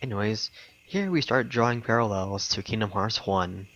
Anyways, here we start drawing parallels to Kingdom Hearts 1.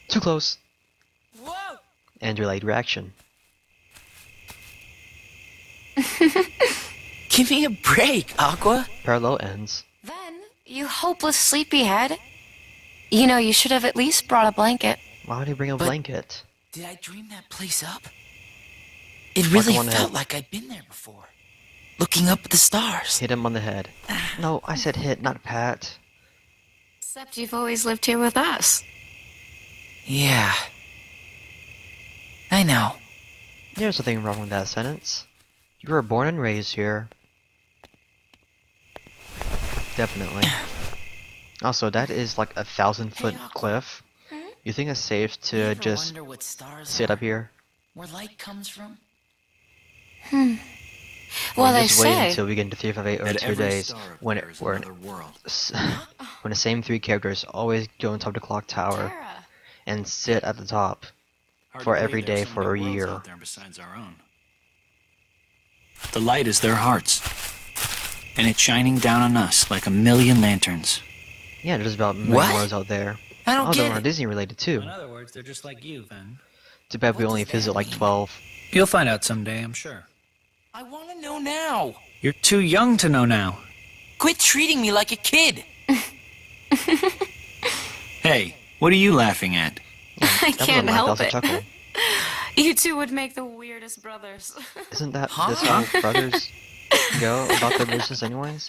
Too close. Whoa! And delayed reaction. Give me a break, Aqua. Parallel ends. Ven, you hopeless sleepyhead. You know, you should have at least brought a blanket. Why would he bring a blanket? Did I dream that place up? It really felt like I'd been there before. Looking up at the stars. Hit him on the head. No, I said hit, not pat. Except you've always lived here with us. Yeah. I know. There's nothing wrong with that sentence. You were born and raised here. Definitely. Also, that is like 1,000-foot cliff. You think it's safe to just sit up here? Where light comes from? Well, they just wait say until we get into 358 over 2 days when when the same three characters always go on top of the clock tower Terra. and sit at the top for every day for a year. The light is their hearts, and it's shining down on us like a million lanterns. Yeah, there's about many What? worlds out there. I don't All of them get are it. Disney related too. In other words, they're just like you, Ven. Too bad we What only does that visit like mean? 12. You'll find out someday, I'm sure. I want to know now. You're too young to know now. Quit treating me like a kid. Hey, what are you laughing at? I That can't was help a it. chuckle. You two would make the weirdest brothers. Isn't that Huh? this how brothers go about their business anyways?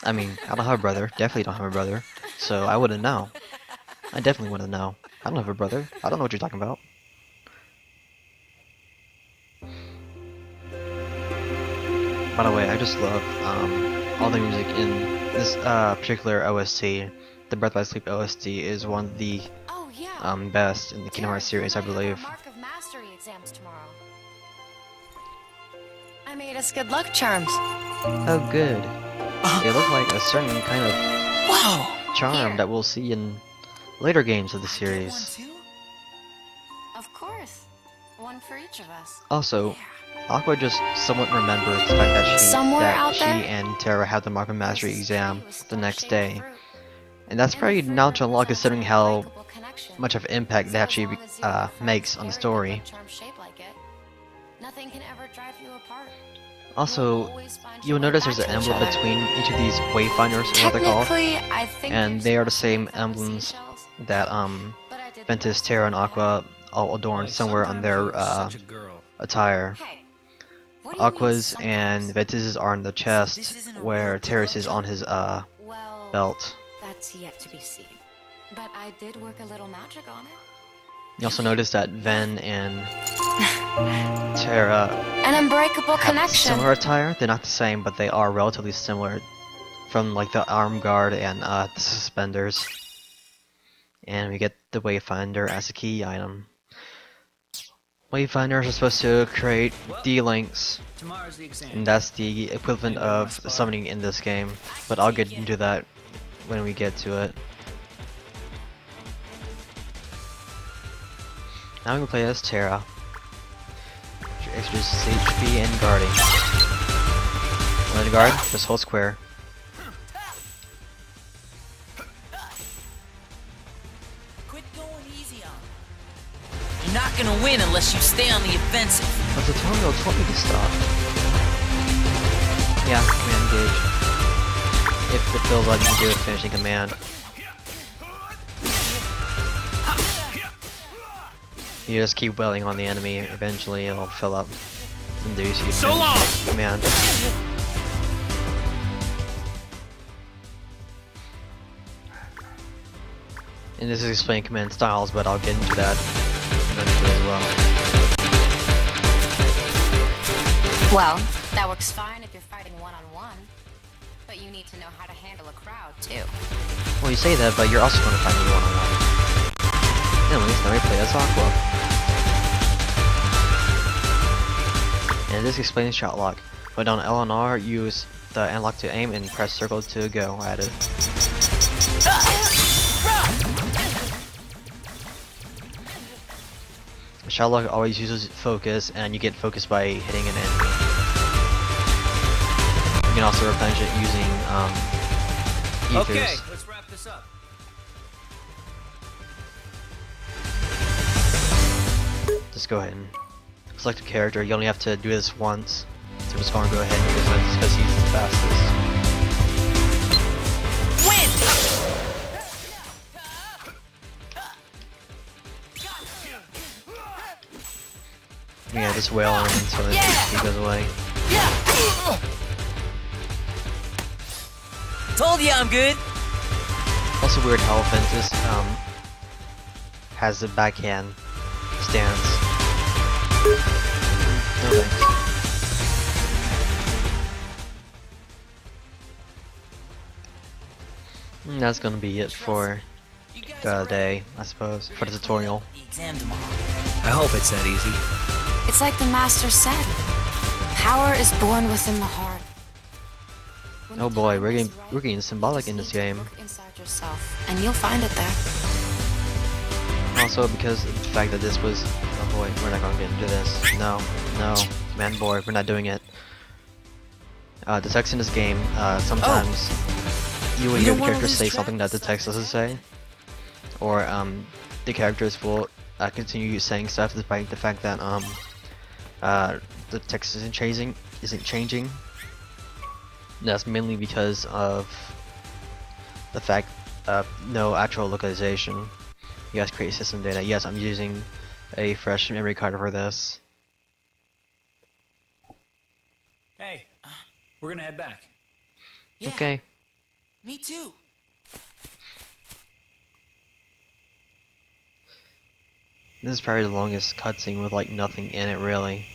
I mean, I don't have a brother. Definitely don't have a brother. So I wouldn't know. I definitely wouldn't know. I don't have a brother. I don't know what you're talking about. By the way, I just love all the music in this particular OST. The Breath by Sleep OST is one of the Oh yeah. best in the Kingdom Hearts series, I believe. Mark of Mastery exams tomorrow. I made us good luck charms. Oh, good. They look like a certain kind of Wow. charm Here. that we'll see in later games of the One, series. too? Of course. One for each of us. Also, Aqua just somewhat remembers the fact that Somewhere out she there? and Terra had the Mark of Mastery This exam tree was the full of next shaped day. fruit. And that's And pretty the fruit nonchalant represents considering an how unbreakable connection. much of impact So that as actually long as you and your makes friends on the carry story. a charm shaped like it, nothing can ever drive you apart. Also, you'll notice there's an emblem between each of these wayfinders, or what they're called, Technically, I think and they're they are the supposed to same look like emblems seashells, that but I did Ventus, the Terra, and best Aqua all adorn somewhere on their Such a girl. attire. Hey, what do you mean Aqua's and sometimes? Ventus's are on the This chest, isn't a where real Terra's is girl. on his Well, belt. that's yet to be seen. But I did work a little magic on it. You also notice that Ven and Terra An unbreakable have connection. similar attire. They're not the same, but they are relatively similar from like the arm guard and the suspenders. And we get the Wayfinder as a key item. Wayfinders are supposed to create D-links, Tomorrow's the exam. and that's the equivalent of summoning in this game. But I'll get into that when we get to it. Now we can play as Terra. Extras HP and guarding. Want to guard? Just hold square. Quit going easy on me. You're not gonna win unless you stay on the offensive. But the tutorial told me to stop. Yeah, command engage. If it feels like you can do it, finishing command. You just keep wailing on the enemy, eventually it'll fill up. And there you see So long! command. And this is explaining command styles, but I'll get into that eventually as well. Well, that works fine if you're fighting one-on-one. But you need to know how to handle a crowd, too. Well, you say that, but you're also going to find me one-on-one. Anyways, now we play as Aqua. And this explains shot lock. When on L and R, use the analog to aim and press circle to go at it. Shylock always uses focus, and you get focus by hitting an enemy. You can also replenish it using ethers. Okay, let's wrap this up. Just go ahead and select a character. You only have to do this once. So I'm just going to go ahead and use it because he's the fastest. Yeah, just wail on him until he goes away. Told you I'm good. Also weird how Ventus has the backhand stance. No thanks. And that's gonna be it for the day, I suppose, for the tutorial. I hope it's that easy. It's like the master said. Power is born within the heart. When Oh the boy, time we're is getting right, symbolic you in just this need to game. look inside yourself, and you'll find it there. Also because of the fact that this was, oh boy, we're not gonna get into this. No, man boy, we're not doing it. The text in this game, sometimes you will hear the character say something that the text doesn't say. Or the characters will continue saying stuff despite the fact that the text isn't changing. That's mainly because of the fact of no actual localization. You guys create system data. Yes, I'm using a fresh memory card for this. Hey, we're gonna head back. Yeah, Okay. me too. This is probably the longest cutscene with like nothing in it really.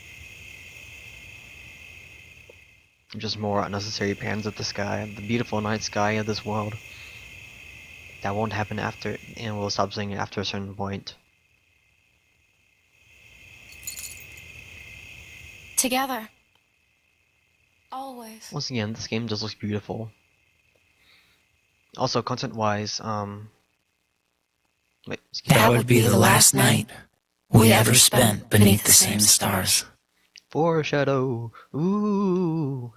Just more unnecessary pans of the sky, the beautiful night sky of this world. That won't happen after, and we'll stop seeing it after a certain point. Together. Always. Once again, this game just looks beautiful. Also, content-wise, wait, excuse me. That would be the last night we ever spent beneath the same stars. Foreshadow. Ooh.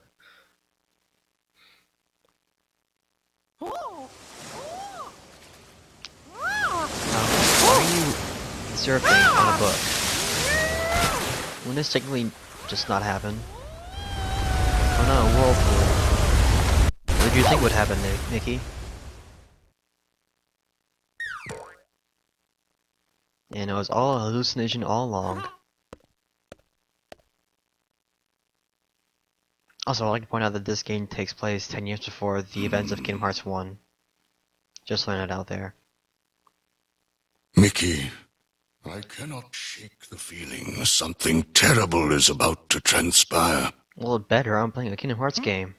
Why are you surfing on a book? Wouldn't this technically just not happen? Oh no, whirlpool. What did you think would happen, Nikki? And it was all a hallucination all along. Also, I'd like to point out that this game takes place 10 years before the events of Kingdom Hearts 1. Just throwing it out there. Mickey, I cannot shake the feeling something terrible is about to transpire. Well, better, I'm playing a Kingdom Hearts game.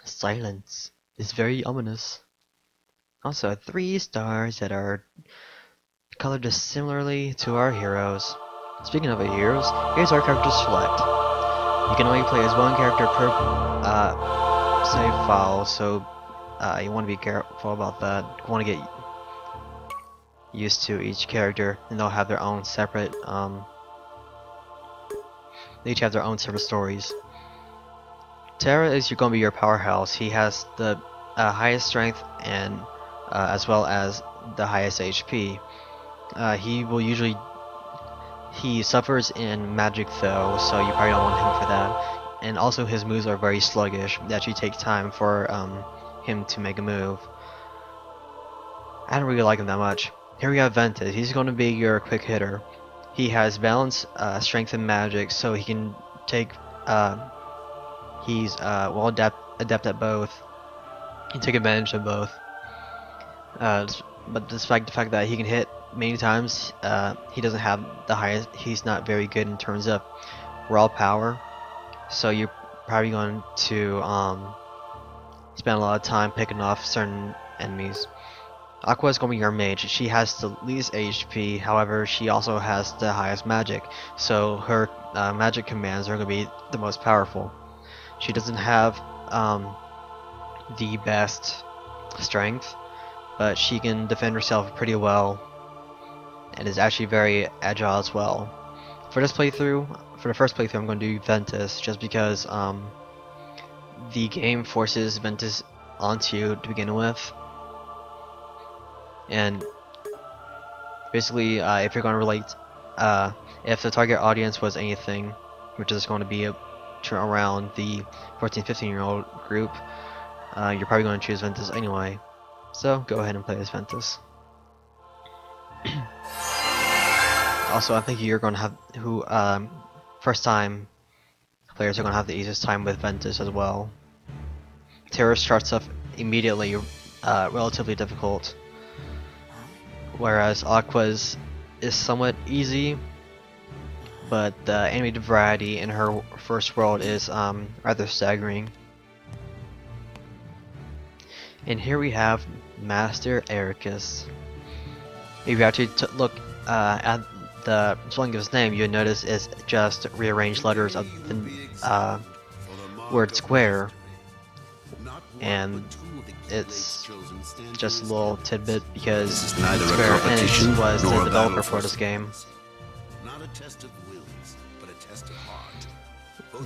Silence is very ominous. Also, 3 stars that are colored just similarly to our heroes. Speaking of our heroes, here's our character select. You can only play as one character per save file, so you want to be careful about that. You want to get used to each character, and they'll have their own separate, they each have their own separate stories. Terra is going to be your powerhouse. He has the highest strength and as well as the highest HP. He suffers in magic though, so you probably don't want him for that. And also his moves are very sluggish. They actually take time for him to make a move. I don't really like him that much. Here we have Ventus. He's going to be your quick hitter. He has balance, strength, and magic, so he can take. He's well adept at both. He can take advantage of both. But despite the fact that he can hit many times, he doesn't have the highest. He's not very good in terms of raw power. So you're probably going to spend a lot of time picking off certain enemies. Aqua is going to be your mage. She has the least HP, however she also has the highest magic, so her magic commands are going to be the most powerful. She doesn't have the best strength, but she can defend herself pretty well, and is actually very agile as well. For this playthrough, for the first playthrough, I'm going to do Ventus, just because the game forces Ventus onto you to begin with, and basically, if you're going to relate, if the target audience was anything, which is going to be around the 14-15-year-old group, you're probably going to choose Ventus anyway. So go ahead and play as Ventus. Also, I think you're going to have first time players are going to have the easiest time with Ventus as well. Terror starts off immediately relatively difficult, whereas Aqua's is somewhat easy, but the animated variety in her first world is rather staggering. And here we have Master Ericus. If you actually look at the spelling of his name, you'll notice it's just rearranged letters of the word square, and it's just a little tidbit because Square Enix was the developer for this game.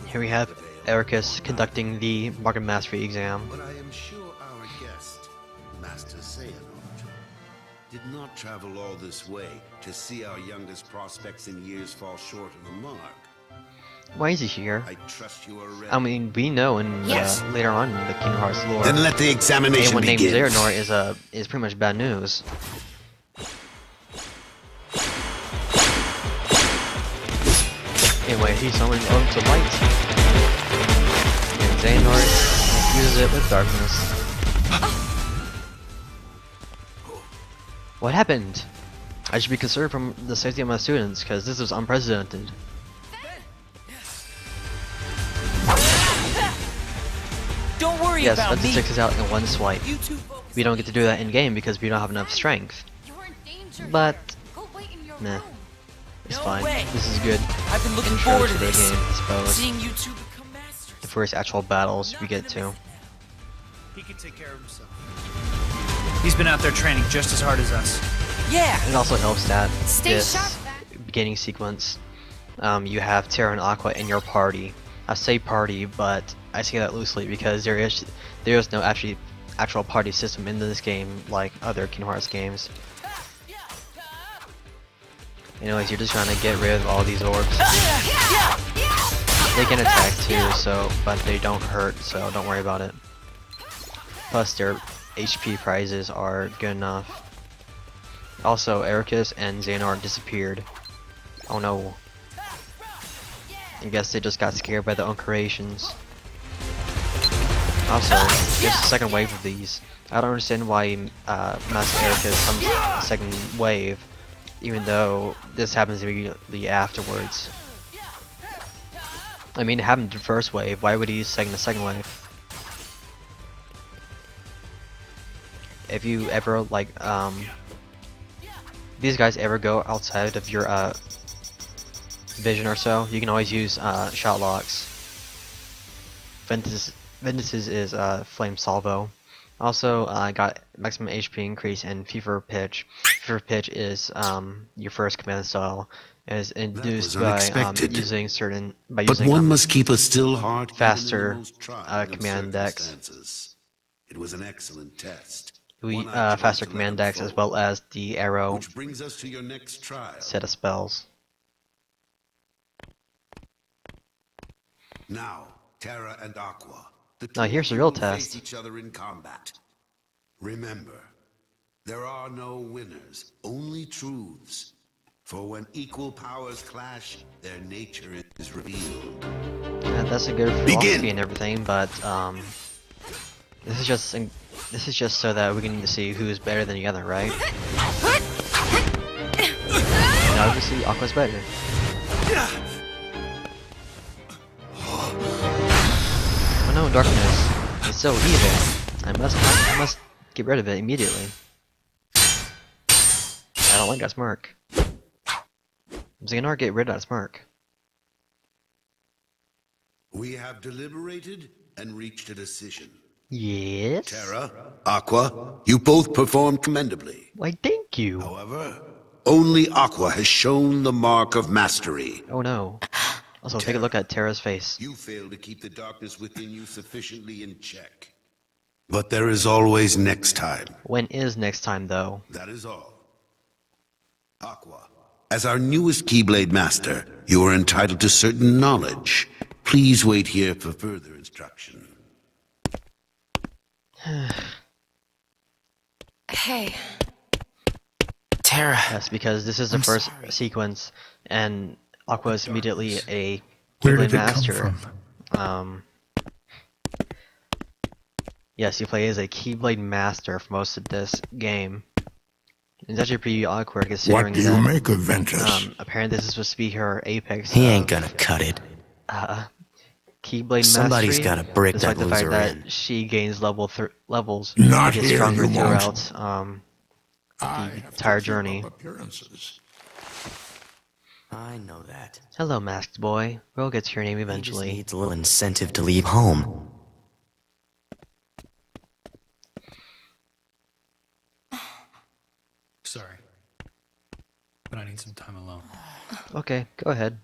Here we have Ericus conducting the Market Mastery exam. But I am sure our guest, Master Xehanort, did not travel all this way to see our youngest prospects in years fall short of the mark. Why is he here? I trust you are ready. I mean, we know in later on in the Kingdom Hearts lore, Then let the examination anyone named begin. Xehanort is pretty much bad news. Anyway, he's summoning Odin to light, and Xehanort uses it with darkness. What happened? I should be concerned from the safety of my students, because this is unprecedented. Don't worry Yes, about Ventus me. takes us out in one swipe. You two focus We don't get to do that in game because we don't have enough strength. You're in danger. But Go wait in your nah, room. it's No fine. way. This is good. I've been looking Intro forward to to the this. game, I suppose. Seeing you two become masters. The first actual battles we get to. He can take care of himself. He's been out there training just as hard as us. Yeah. It also helps that Stay this sharp, Ven. beginning sequence, you have Terra and Aqua in your party. I say party, but I say that loosely because there is no actual party system in this game like other Kingdom Hearts games. Anyways, you're just trying to get rid of all these orbs. They can attack too, but they don't hurt, so don't worry about it. Plus their HP prizes are good enough. Also, Ericus and Xehanort disappeared. Oh no. I guess they just got scared by the Uncreations. Also, there's a second wave of these. I don't understand why Master Ericus comes second wave, even though this happens immediately afterwards. I mean, it happened to the first wave, why would he use the second wave? If you ever, like, these guys ever go outside of your, vision or so, you can always use, shot locks. Ventus's is, Flame Salvo. Also, got maximum HP increase and Fever Pitch. Fever Pitch is, your first command style. It is induced by, using But one must keep a still heart faster, even in the most trying of command decks. circumstances. It was an excellent test. Faster command decks as well as the arrow Which brings us to your next trial. set of spells. Now, Terra and Aqua. Now here's the real will face test. each other in combat. Remember, there are no winners, only truths. For when equal powers clash, their nature is revealed. Yeah, that's a good philosophy and everything, but this is just so that we can see who's better than the other, right? And obviously, Aqua's better. Oh no, darkness! It's so evil. I must get rid of it immediately. I don't like that smirk. Xehanort, get rid of that smirk. We have deliberated and reached a decision. Yes? Terra, Aqua, you both performed commendably. Why, thank you. However, only Aqua has shown the mark of mastery. Oh no. Also, take a look at Terra's face. You fail to keep the darkness within you sufficiently in check. But there is always next time. When is next time, though? That is all. Aqua, as our newest Keyblade Master, you are entitled to certain knowledge. Please wait here for further instruction. Hey. Terra. Yes, because this is the first sequence, and Aqua is immediately a Where did Keyblade it Master. come from? Yes, you play as a Keyblade Master for most of this game. It's actually pretty awkward considering What do you make of Ventus? apparently this is supposed to be her apex. He ain't gonna cut it. Keyblade Somebody's Mastery, gotta break despite that the fact loser that in. she gains levels Not to get here, stronger you won't. throughout I the have to entire keep journey. up appearances. I know that. Hello, masked boy. We'll get to your name He just eventually. needs a little incentive to leave home. Sorry. But I need some time alone. Okay, go ahead.